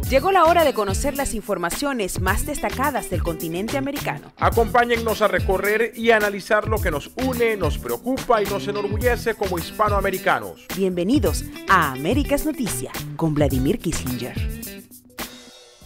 Llegó la hora de conocer las informaciones más destacadas del continente americano. Acompáñennos a recorrer y analizar lo que nos une, nos preocupa y nos enorgullece como hispanoamericanos. Bienvenidos a Américas Noticia con Vladimir Kissinger.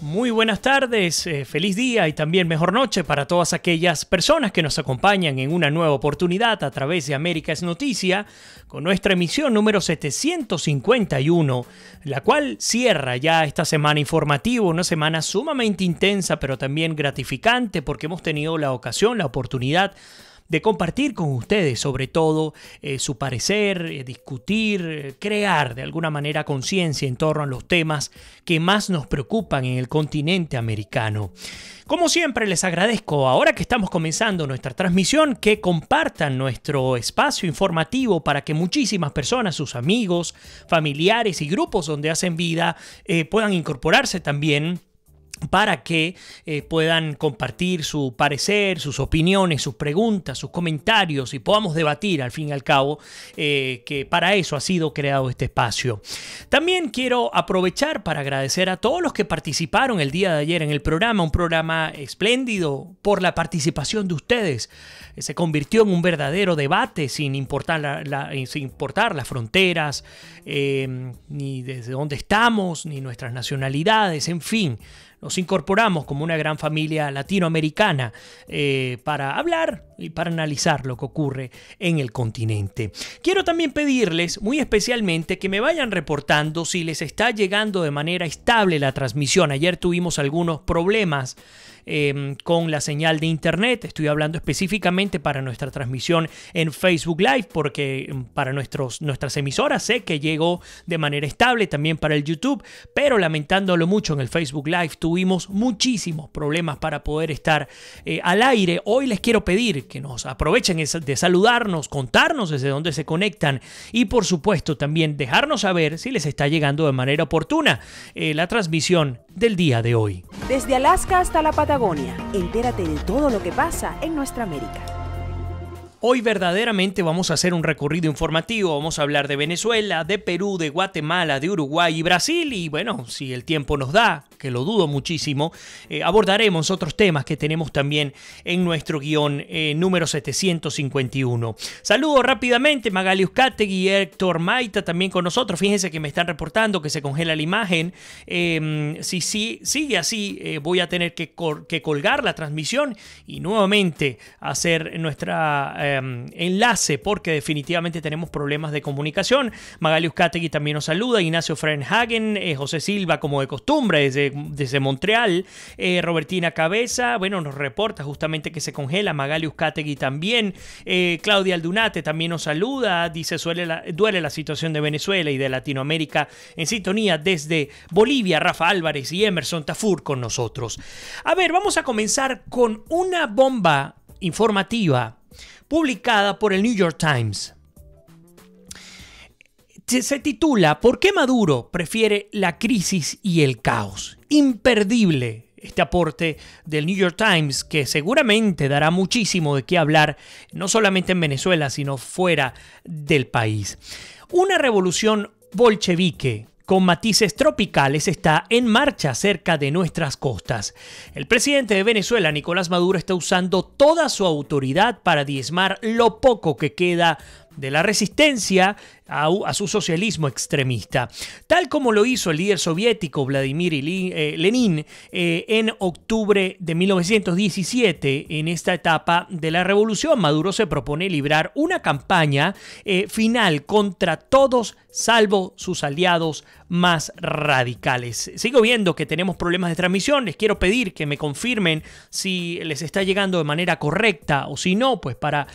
Muy buenas tardes, feliz día y también mejor noche para todas aquellas personas que nos acompañan en una nueva oportunidad a través de Américas Noticia con nuestra emisión número 751, la cual cierra ya esta semana informativa, una semana sumamente intensa pero también gratificante porque hemos tenido la ocasión, la oportunidad de compartir con ustedes sobre todo su parecer, discutir, crear de alguna manera conciencia en torno a los temas que más nos preocupan en el continente americano. Como siempre les agradezco, ahora que estamos comenzando nuestra transmisión, que compartan nuestro espacio informativo para que muchísimas personas, sus amigos, familiares y grupos donde hacen vida puedan incorporarse también para que puedan compartir su parecer, sus opiniones, sus preguntas, sus comentarios y podamos debatir al fin y al cabo, que para eso ha sido creado este espacio. También quiero aprovechar para agradecer a todos los que participaron el día de ayer en el programa, un programa espléndido por la participación de ustedes. Se convirtió en un verdadero debate sin importar las fronteras, ni desde dónde estamos, ni nuestras nacionalidades, en fin. Nos incorporamos como una gran familia latinoamericana para hablar y para analizar lo que ocurre en el continente. Quiero también pedirles muy especialmente que me vayan reportando si les está llegando de manera estable la transmisión. Ayer tuvimos algunos problemas con la señal de internet. Estoy hablando específicamente para nuestra transmisión en Facebook Live, porque para nuestras emisoras sé que llegó de manera estable, también para el YouTube, pero lamentándolo mucho en el Facebook Live tuvimos muchísimos problemas para poder estar al aire. Hoy les quiero pedir que nos aprovechen de saludarnos, contarnos desde dónde se conectan y por supuesto también dejarnos saber si les está llegando de manera oportuna la transmisión del día de hoy. Desde Alaska hasta la Patagonia, entérate de todo lo que pasa en nuestra América. Hoy verdaderamente vamos a hacer un recorrido informativo, vamos a hablar de Venezuela, de Perú, de Guatemala, de Uruguay y Brasil y bueno, si el tiempo nos da, que lo dudo muchísimo, abordaremos otros temas que tenemos también en nuestro guión número 751. Saludo rápidamente Magali Uzcategui y Héctor Maita también con nosotros. Fíjense que me están reportando que se congela la imagen. Si sigue así, voy a tener que colgar la transmisión y nuevamente hacer nuestra enlace porque definitivamente tenemos problemas de comunicación. Magali Uzcategui también nos saluda, Ignacio Frenhagen, José Silva como de costumbre desde Montreal, Robertina Cabeza, bueno, nos reporta justamente que se congela, Magali Uzcategui también, Claudia Aldunate también nos saluda, dice duele la situación de Venezuela y de Latinoamérica en sintonía desde Bolivia, Rafa Álvarez y Emerson Tafur con nosotros. A ver, vamos a comenzar con una bomba informativa publicada por el New York Times. Se titula ¿Por qué Maduro prefiere la crisis y el caos? Imperdible este aporte del New York Times que seguramente dará muchísimo de qué hablar, no solamente en Venezuela, sino fuera del país. Una revolución bolchevique con matices tropicales está en marcha cerca de nuestras costas. El presidente de Venezuela, Nicolás Maduro, está usando toda su autoridad para diezmar lo poco que queda de la resistencia a su socialismo extremista, tal como lo hizo el líder soviético Vladimir Lenin en octubre de 1917. En esta etapa de la revolución, Maduro se propone librar una campaña final contra todos salvo sus aliados más radicales. Sigo viendo que tenemos problemas de transmisión. Les quiero pedir que me confirmen si les está llegando de manera correcta o si no, pues para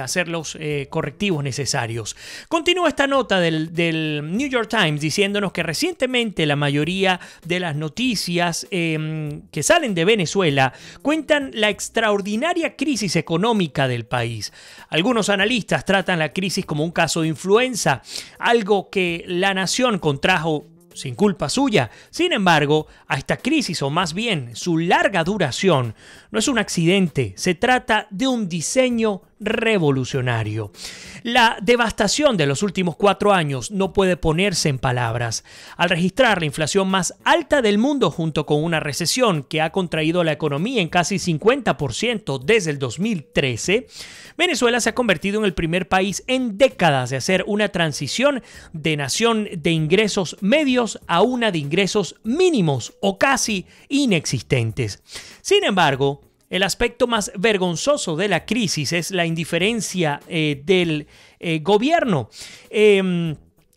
hacer los correctivos necesarios. Continúa esta nota del New York Times diciéndonos que recientemente la mayoría de las noticias que salen de Venezuela cuentan la extraordinaria crisis económica del país. Algunos analistas tratan la crisis como un caso de influenza, algo que la nación contrajo sin culpa suya. Sin embargo, a esta crisis, o más bien su larga duración, no es un accidente, se trata de un diseño revolucionario. La devastación de los últimos 4 años no puede ponerse en palabras. Al registrar la inflación más alta del mundo junto con una recesión que ha contraído la economía en casi 50% desde el 2013, Venezuela se ha convertido en el primer país en décadas de hacer una transición de nación de ingresos medios a una de ingresos mínimos o casi inexistentes. Sin embargo, el aspecto más vergonzoso de la crisis es la indiferencia del gobierno.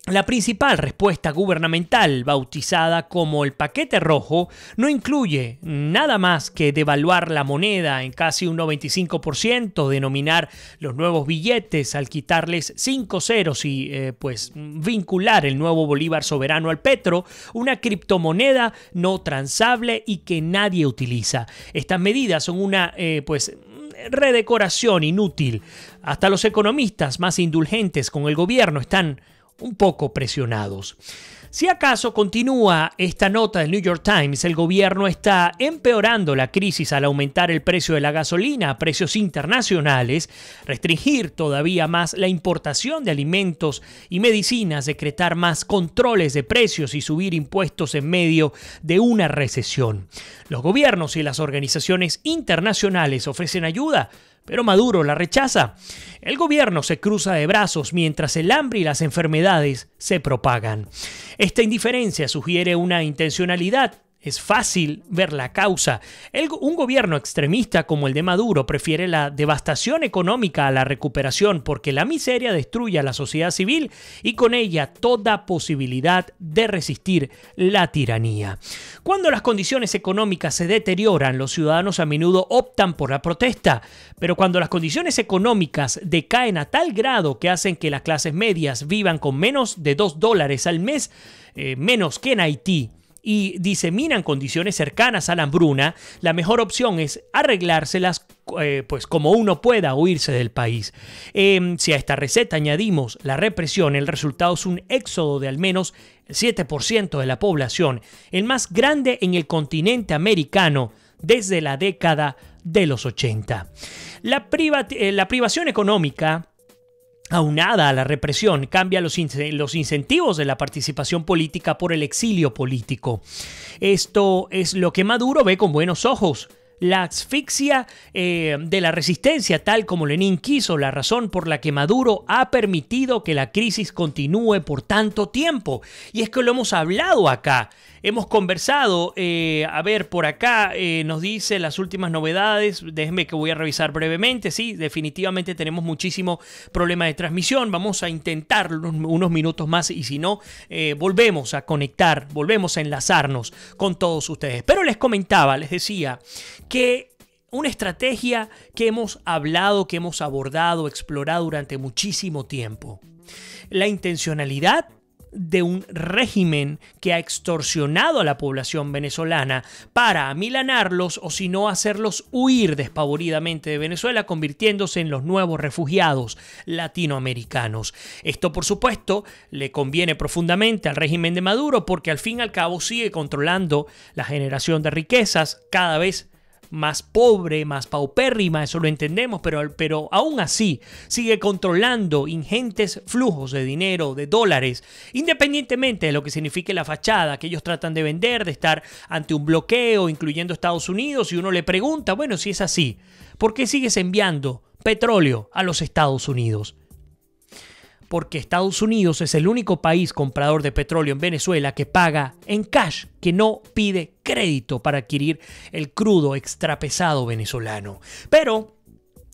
La principal respuesta gubernamental, bautizada como el paquete rojo, no incluye nada más que devaluar la moneda en casi un 95%, denominar los nuevos billetes al quitarles 5 ceros y vincular el nuevo bolívar soberano al petro, una criptomoneda no transable y que nadie utiliza. Estas medidas son una redecoración inútil. Hasta los economistas más indulgentes con el gobierno están un poco presionados. Si acaso continúa esta nota del New York Times, el gobierno está empeorando la crisis al aumentar el precio de la gasolina a precios internacionales, restringir todavía más la importación de alimentos y medicinas, decretar más controles de precios y subir impuestos en medio de una recesión. Los gobiernos y las organizaciones internacionales ofrecen ayuda, pero Maduro la rechaza. El gobierno se cruza de brazos mientras el hambre y las enfermedades se propagan. Esta indiferencia sugiere una intencionalidad. Es fácil ver la causa. Un gobierno extremista como el de Maduro prefiere la devastación económica a la recuperación porque la miseria destruye a la sociedad civil y con ella toda posibilidad de resistir la tiranía. Cuando las condiciones económicas se deterioran, los ciudadanos a menudo optan por la protesta, pero cuando las condiciones económicas decaen a tal grado que hacen que las clases medias vivan con menos de $2 al mes, menos que en Haití, y diseminan condiciones cercanas a la hambruna, la mejor opción es arreglárselas como uno pueda o irse del país. Si a esta receta añadimos la represión, el resultado es un éxodo de al menos el 7% de la población, el más grande en el continente americano desde la década de los 80. La privación económica aunada a la represión, cambia los incentivos de la participación política por el exilio político. Esto es lo que Maduro ve con buenos ojos. La asfixia de la resistencia, tal como Lenin quiso, la razón por la que Maduro ha permitido que la crisis continúe por tanto tiempo. Y es que lo hemos hablado acá. Hemos conversado, por acá nos dice las últimas novedades, déjenme que voy a revisar brevemente, sí, definitivamente tenemos muchísimo problema de transmisión, vamos a intentar unos minutos más y si no, volvemos a conectar, volvemos a enlazarnos con todos ustedes. Pero les comentaba, les decía que una estrategia que hemos hablado, que hemos abordado, explorado durante muchísimo tiempo, la intencionalidad de un régimen que ha extorsionado a la población venezolana para amilanarlos o si no hacerlos huir despavoridamente de Venezuela, convirtiéndose en los nuevos refugiados latinoamericanos. Esto, por supuesto, le conviene profundamente al régimen de Maduro porque al fin y al cabo sigue controlando la generación de riquezas cada vez más pobre, más paupérrima, eso lo entendemos, pero aún así sigue controlando ingentes flujos de dinero, de dólares, independientemente de lo que signifique la fachada que ellos tratan de vender, de estar ante un bloqueo, incluyendo Estados Unidos, y uno le pregunta, bueno, si es así, ¿por qué sigues enviando petróleo a los Estados Unidos? Porque Estados Unidos es el único país comprador de petróleo en Venezuela que paga en cash, que no pide crédito para adquirir el crudo extrapesado venezolano. Pero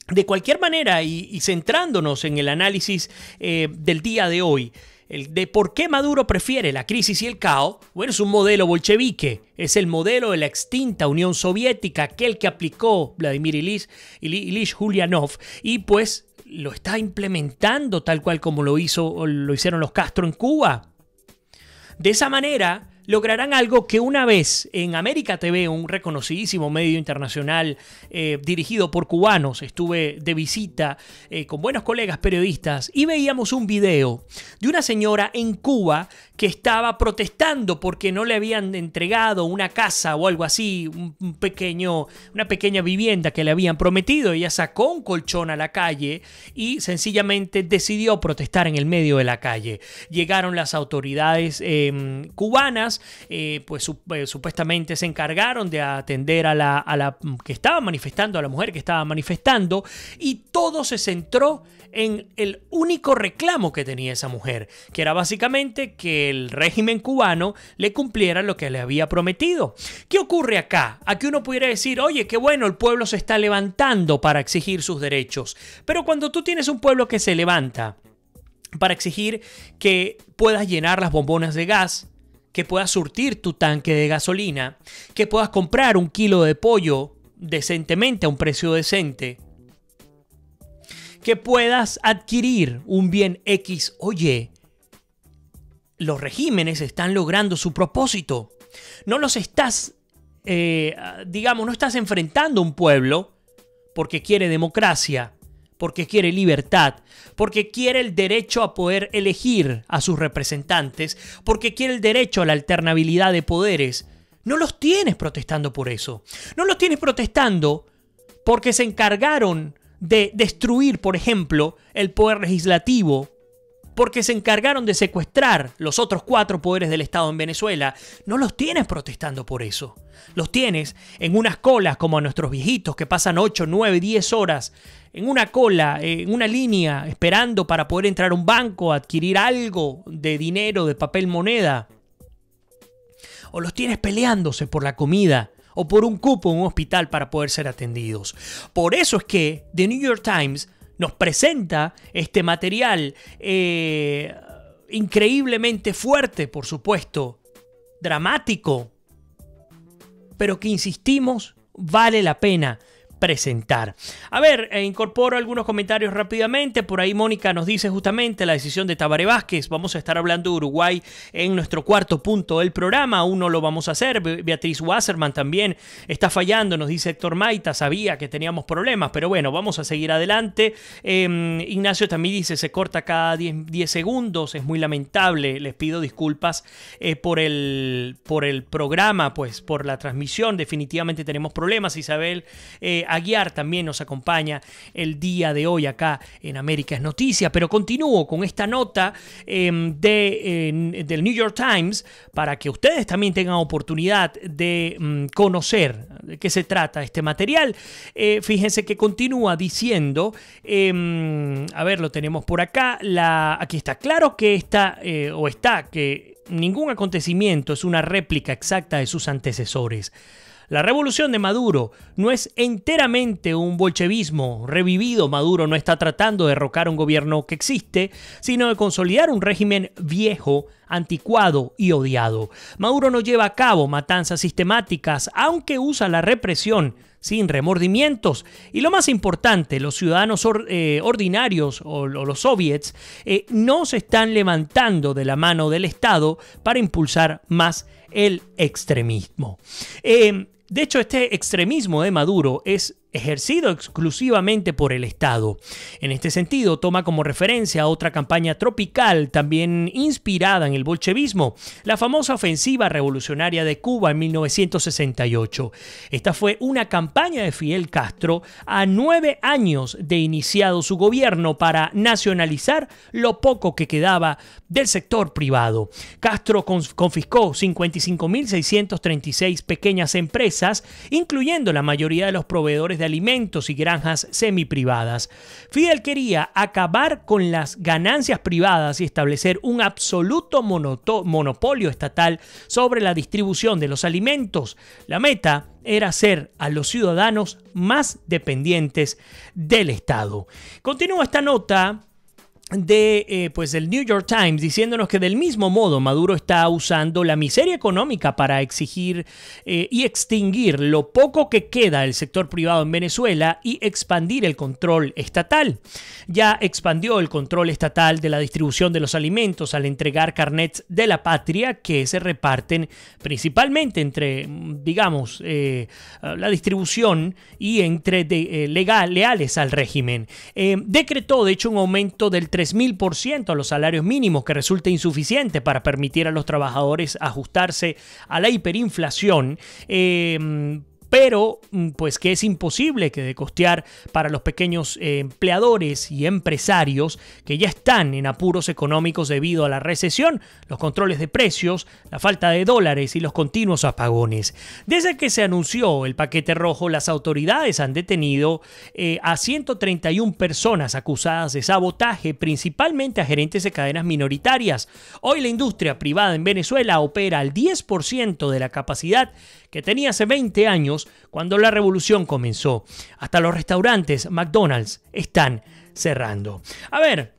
de cualquier manera, y centrándonos en el análisis del día de hoy, el de por qué Maduro prefiere la crisis y el caos, bueno, es un modelo bolchevique, es el modelo de la extinta Unión Soviética, aquel que aplicó Vladimir Ilich Ulyanov, y pues lo está implementando tal cual como lo hicieron los Castro en Cuba. De esa manera, lograrán algo que una vez en América TV, un reconocidísimo medio internacional dirigido por cubanos, estuve de visita con buenos colegas periodistas y veíamos un video de una señora en Cuba que estaba protestando porque no le habían entregado una casa o algo así, una pequeña vivienda que le habían prometido. Ella sacó un colchón a la calle y sencillamente decidió protestar en el medio de la calle. Llegaron las autoridades cubanas, supuestamente se encargaron de atender a la que estaba manifestando, a la mujer que estaba manifestando, y todo se centró en el único reclamo que tenía esa mujer, que era básicamente que el régimen cubano le cumpliera lo que le había prometido. ¿Qué ocurre acá? Aquí uno pudiera decir, oye, qué bueno, el pueblo se está levantando para exigir sus derechos. Pero cuando tú tienes un pueblo que se levanta para exigir que puedas llenar las bombonas de gas, que puedas surtir tu tanque de gasolina, que puedas comprar un kilo de pollo decentemente a un precio decente, que puedas adquirir un bien X, oye, los regímenes están logrando su propósito. No los estás, no estás enfrentando a un pueblo porque quiere democracia, porque quiere libertad, porque quiere el derecho a poder elegir a sus representantes, porque quiere el derecho a la alternabilidad de poderes. No los tienes protestando por eso. No los tienes protestando porque se encargaron de destruir, por ejemplo, el poder legislativo, porque se encargaron de secuestrar los otros 4 poderes del Estado en Venezuela. No los tienes protestando por eso. Los tienes en unas colas como a nuestros viejitos que pasan 8, 9, 10 horas en una cola, en una línea, esperando para poder entrar a un banco, adquirir algo de dinero, de papel moneda. O los tienes peleándose por la comida o por un cupo en un hospital para poder ser atendidos. Por eso es que The New York Times nos presenta este material increíblemente fuerte, por supuesto, dramático, pero que, insistimos, vale la pena presentar. A ver, incorporo algunos comentarios rápidamente. Por ahí Mónica nos dice justamente la decisión de Tabaré Vázquez. Vamos a estar hablando de Uruguay en nuestro cuarto punto del programa. Aún no lo vamos a hacer. Beatriz Wasserman también está fallando. Nos dice Héctor Maita, sabía que teníamos problemas, pero bueno, vamos a seguir adelante. Ignacio también dice, se corta cada 10 segundos. Es muy lamentable. Les pido disculpas por el programa, pues por la transmisión. Definitivamente tenemos problemas. Isabel Aguiar también nos acompaña el día de hoy acá en América es Noticia, pero continúo con esta nota del New York Times para que ustedes también tengan oportunidad de conocer de qué se trata este material. Fíjense que continúa diciendo, a ver, lo tenemos por acá, aquí está claro que que ningún acontecimiento es una réplica exacta de sus antecesores. La revolución de Maduro no es enteramente un bolchevismo revivido. Maduro no está tratando de derrocar un gobierno que existe, sino de consolidar un régimen viejo, anticuado y odiado. Maduro no lleva a cabo matanzas sistemáticas, aunque usa la represión sin remordimientos. Y lo más importante, los ciudadanos ordinarios o los soviets no se están levantando de la mano del Estado para impulsar más el extremismo. De hecho, este extremismo de Maduro es ejercido exclusivamente por el Estado. En este sentido, toma como referencia otra campaña tropical también inspirada en el bolchevismo, la famosa ofensiva revolucionaria de Cuba en 1968. Esta fue una campaña de Fidel Castro a 9 años de iniciado su gobierno para nacionalizar lo poco que quedaba del sector privado. Castro confiscó 55.636 pequeñas empresas, incluyendo la mayoría de los proveedores de alimentos y granjas semiprivadas. Fidel quería acabar con las ganancias privadas y establecer un absoluto monopolio estatal sobre la distribución de los alimentos. La meta era hacer a los ciudadanos más dependientes del Estado. Continúa esta nota del New York Times, diciéndonos que del mismo modo Maduro está usando la miseria económica para exigir y extinguir lo poco que queda del sector privado en Venezuela y expandir el control estatal. Ya expandió el control estatal de la distribución de los alimentos al entregar carnets de la patria que se reparten principalmente entre, digamos, la distribución y entre leales al régimen. Decretó, de hecho, un aumento del 3.000% a los salarios mínimos, que resulta insuficiente para permitir a los trabajadores ajustarse a la hiperinflación, pero pues que es imposible que de costear para los pequeños empleadores y empresarios que ya están en apuros económicos debido a la recesión, los controles de precios, la falta de dólares y los continuos apagones. Desde que se anunció el paquete rojo, las autoridades han detenido a 131 personas acusadas de sabotaje, principalmente a gerentes de cadenas minoritarias. Hoy la industria privada en Venezuela opera al 10% de la capacidad que tenía hace 20 años cuando la revolución comenzó. Hasta los restaurantes McDonald's están cerrando. A ver,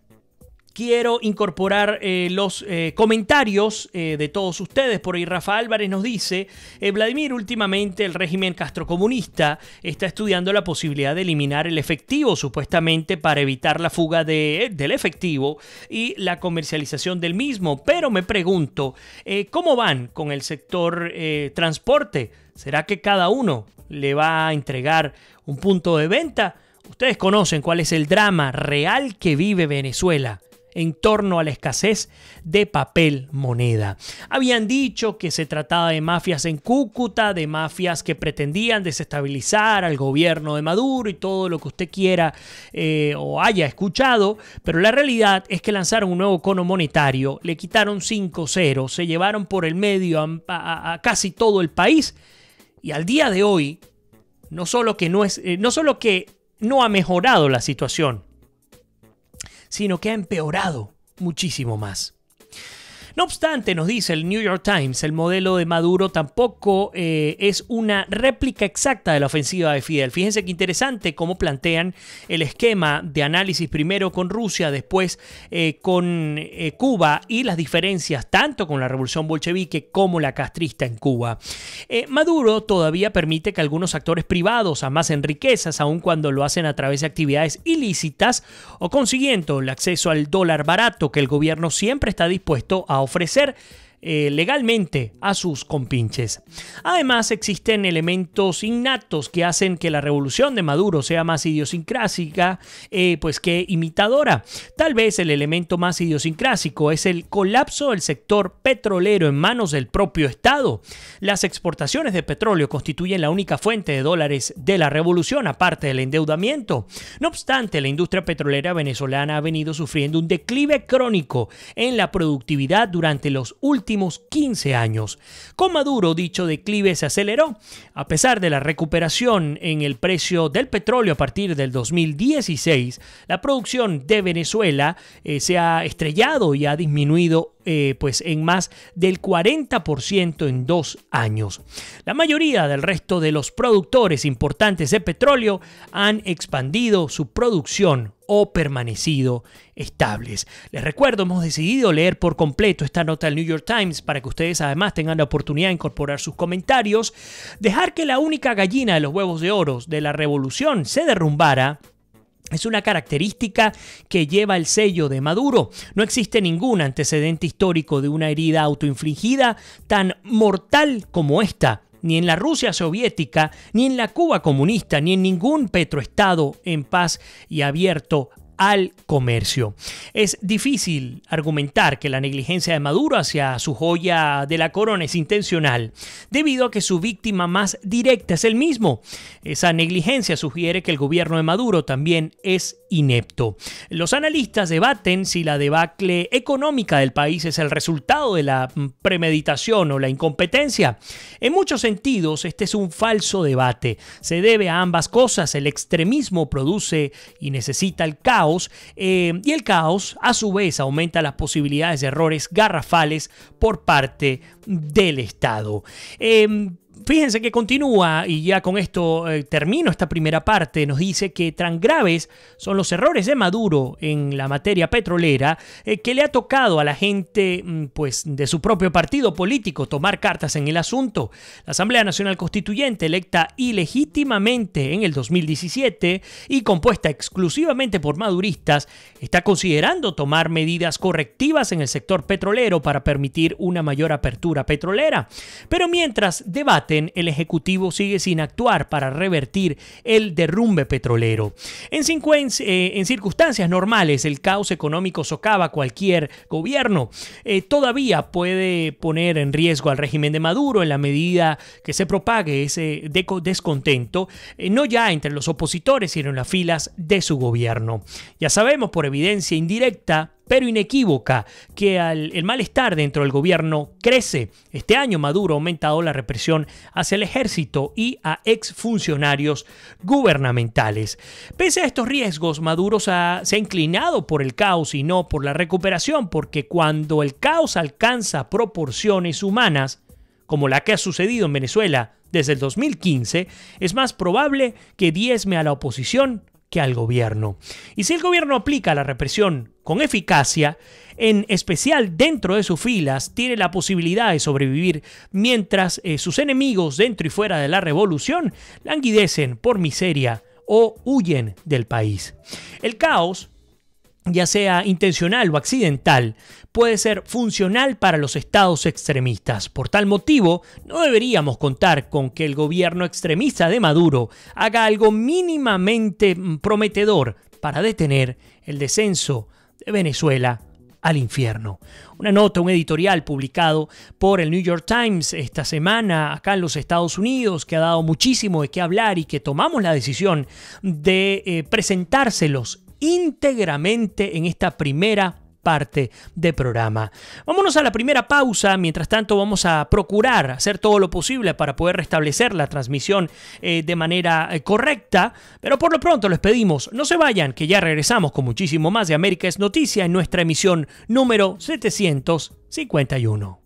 quiero incorporar los comentarios de todos ustedes. Por ahí Rafa Álvarez nos dice: Vladimir, últimamente el régimen castrocomunista está estudiando la posibilidad de eliminar el efectivo, supuestamente para evitar la fuga del efectivo y la comercialización del mismo. Pero me pregunto, ¿cómo van con el sector transporte? ¿Será que cada uno le va a entregar un punto de venta? Ustedes conocen cuál es el drama real que vive Venezuela en torno a la escasez de papel moneda. Habían dicho que se trataba de mafias en Cúcuta, de mafias que pretendían desestabilizar al gobierno de Maduro y todo lo que usted quiera o haya escuchado, pero la realidad es que lanzaron un nuevo cono monetario, le quitaron 5 ceros, se llevaron por el medio a casi todo el país, y al día de hoy no solo que no ha mejorado la situación, sino que ha empeorado muchísimo más. No obstante, nos dice el New York Times, el modelo de Maduro tampoco es una réplica exacta de la ofensiva de Fidel. Fíjense qué interesante cómo plantean el esquema de análisis, primero con Rusia, después con Cuba, y las diferencias tanto con la revolución bolchevique como la castrista en Cuba. Maduro todavía permite que algunos actores privados amasen riquezas, aun cuando lo hacen a través de actividades ilícitas o consiguiendo el acceso al dólar barato que el gobierno siempre está dispuesto a ofrecer legalmente a sus compinches. Además, existen elementos innatos que hacen que la revolución de Maduro sea más idiosincrásica pues que imitadora. Tal vez el elemento más idiosincrásico es el colapso del sector petrolero en manos del propio Estado. Las exportaciones de petróleo constituyen la única fuente de dólares de la revolución, aparte del endeudamiento. No obstante, la industria petrolera venezolana ha venido sufriendo un declive crónico en la productividad durante los últimos 15 años. Con Maduro, dicho declive se aceleró. A pesar de la recuperación en el precio del petróleo a partir del 2016, la producción de Venezuela se ha estrellado y ha disminuido pues en más del 40% en 2 años. La mayoría del resto de los productores importantes de petróleo han expandido su producción o permanecido estables. Les recuerdo, hemos decidido leer por completo esta nota del New York Times para que ustedes además tengan la oportunidad de incorporar sus comentarios. Dejar que la única gallina de los huevos de oro de la revolución se derrumbara es una característica que lleva el sello de Maduro. No existe ningún antecedente histórico de una herida autoinfligida tan mortal como esta, ni en la Rusia soviética, ni en la Cuba comunista, ni en ningún petroestado en paz y abierto al comercio. Es difícil argumentar que la negligencia de Maduro hacia su joya de la corona es intencional, debido a que su víctima más directa es él mismo. Esa negligencia sugiere que el gobierno de Maduro también es inepto. Los analistas debaten si la debacle económica del país es el resultado de la premeditación o la incompetencia. En muchos sentidos, este es un falso debate. Se debe a ambas cosas. El extremismo produce y necesita el caos, y el caos a su vez aumenta las posibilidades de errores garrafales por parte del Estado. Fíjense que continúa, y ya con esto termino esta primera parte. Nos dice que tan graves son los errores de Maduro en la materia petrolera que le ha tocado a la gente pues, de su propio partido político tomar cartas en el asunto. La Asamblea Nacional Constituyente, electa ilegítimamente en el 2017 y compuesta exclusivamente por maduristas, está considerando tomar medidas correctivas en el sector petrolero para permitir una mayor apertura petrolera. Pero mientras debaten, el Ejecutivo sigue sin actuar para revertir el derrumbe petrolero. En circunstancias normales, el caos económico socava cualquier gobierno. Todavía puede poner en riesgo al régimen de Maduro en la medida que se propague ese descontento, no ya entre los opositores, sino en las filas de su gobierno. Ya sabemos por evidencia indirecta, pero inequívoca, que el malestar dentro del gobierno crece. Este año Maduro ha aumentado la represión hacia el ejército y a exfuncionarios gubernamentales. Pese a estos riesgos, Maduro se ha inclinado por el caos y no por la recuperación, porque cuando el caos alcanza proporciones humanas, como la que ha sucedido en Venezuela desde el 2015, es más probable que diezme a la oposición que al gobierno. Y si el gobierno aplica la represión con eficacia, en especial dentro de sus filas, tiene la posibilidad de sobrevivir mientras sus enemigos dentro y fuera de la revolución languidecen por miseria o huyen del país. El caos, ya sea intencional o accidental, puede ser funcional para los estados extremistas. Por tal motivo, no deberíamos contar con que el gobierno extremista de Maduro haga algo mínimamente prometedor para detener el descenso de Venezuela al infierno. Una nota, un editorial publicado por el New York Times esta semana acá en los Estados Unidos, que ha dado muchísimo de qué hablar y que tomamos la decisión de presentárselos íntegramente en esta primera parte del programa. Vámonos a la primera pausa. Mientras tanto, vamos a procurar hacer todo lo posible para poder restablecer la transmisión de manera correcta, pero por lo pronto les pedimos no se vayan, que ya regresamos con muchísimo más de América es Noticia en nuestra emisión número 751.